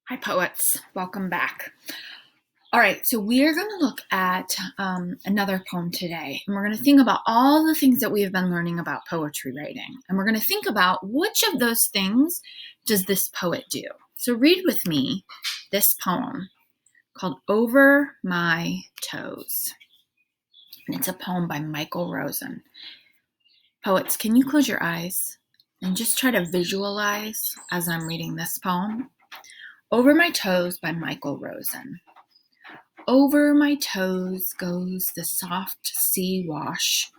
Hi, poets. Welcome back. All right, so we are going to look at another poem today, and we're going to think about all the things that we have been learning about poetry writing, and we're going to think about which of those things does this poet do. So read with me this poem called Over My Toes, and it's a poem by Michael Rosen. Poets, can you close your eyes and just try to visualize as I'm reading this poem? Over My Toes by Michael Rosen. Over my toes goes the soft sea wash.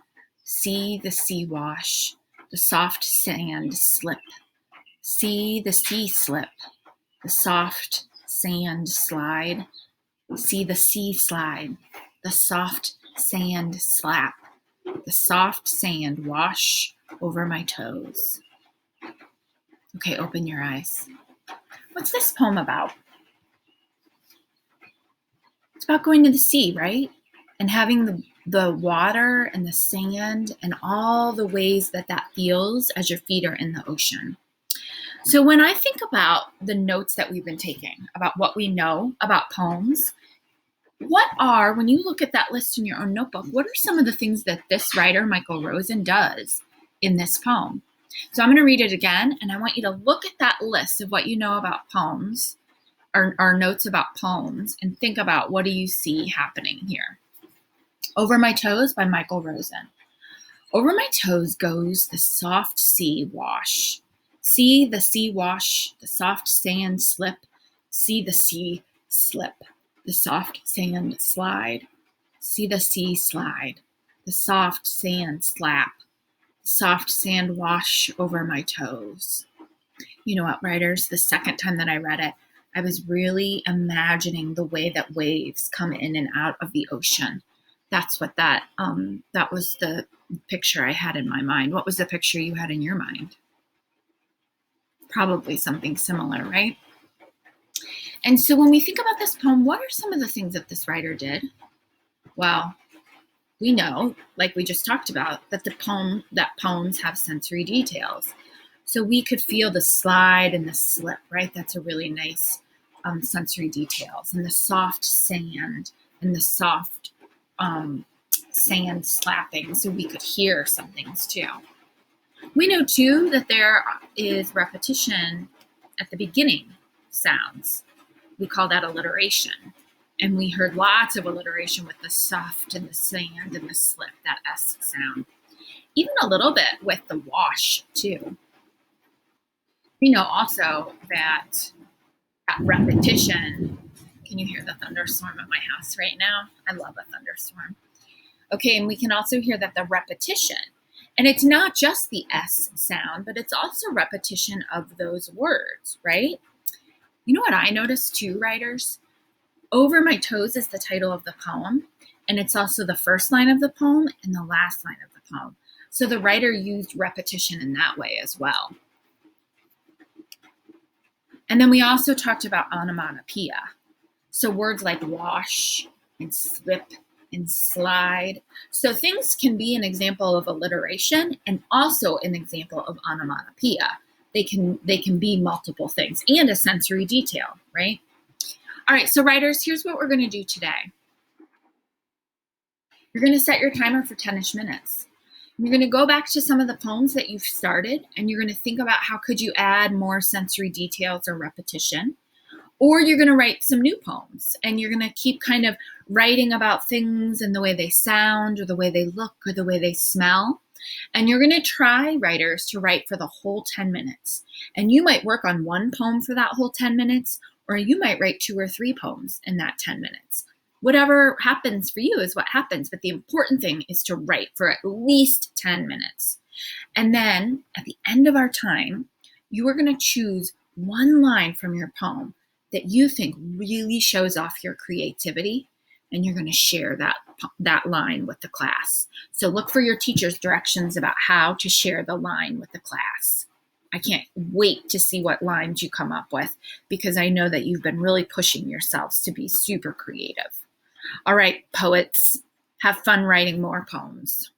See the sea wash, the soft sand slip. See the sea slip, the soft sand slide. See the sea slide, the soft sand slap. The soft sand wash over my toes. Okay, open your eyes. What's this poem about? It's about going to the sea, right? And having the water and the sand and all the ways that feels as your feet are in the ocean. So when I think about the notes that we've been taking, about what we know about poems, when you look at that list in your own notebook, what are some of the things that this writer, Michael Rosen, does in this poem? So I'm going to read it again, and I want you to look at that list of what you know about poems, or notes about poems, and think about what do you see happening here. Over My Toes by Michael Rosen. Over my toes goes the soft sea wash. See the sea wash, the soft sand slip. See the sea slip, the soft sand slide. See the sea slide, the soft sand slap. The soft sand wash over my toes. You know what, writers? The second time that I read it, I was really imagining the way that waves come in and out of the ocean. That's what that was the picture I had in my mind. What was the picture you had in your mind? Probably something similar, right? And so when we think about this poem, what are some of the things that this writer did? Well, we know, like we just talked about, that poems have sensory details. So we could feel the slide and the slip, right? That's a really nice sensory details. And the soft sand and the soft sand slapping, so we could hear some things too. We know too that there is repetition at the beginning sounds. We call that alliteration. And we heard lots of alliteration with the soft and the sand and the slip, that S sound. Even a little bit with the wash too. We know also that repetition, can you hear the thunderstorm at my house right now? I love a thunderstorm. Okay, and we can also hear that the repetition, and it's not just the S sound, but it's also repetition of those words, right? You know what I noticed too, writers? Over My Toes is the title of the poem, and it's also the first line of the poem and the last line of the poem. So the writer used repetition in that way as well. And then we also talked about onomatopoeia. So words like wash and slip and slide. So things can be an example of alliteration and also an example of onomatopoeia. They can be multiple things and a sensory detail, right? All right, so writers, here's what we're going to do today. You're going to set your timer for 10-ish minutes. You're going to go back to some of the poems that you've started, and you're going to think about how could you add more sensory details or repetition. Or you're going to write some new poems, and you're going to keep kind of writing about things and the way they sound or the way they look or the way they smell. And you're going to try, writers, to write for the whole 10 minutes. And you might work on one poem for that whole 10 minutes, or you might write 2 or 3 poems in that 10 minutes. Whatever happens for you is what happens, but the important thing is to write for at least 10 minutes. And then at the end of our time, you are going to choose one line from your poem that you think really shows off your creativity, and you're going to share that line with the class. So look for your teacher's directions about how to share the line with the class. I can't wait to see what lines you come up with, because I know that you've been really pushing yourselves to be super creative. All right, poets, have fun writing more poems.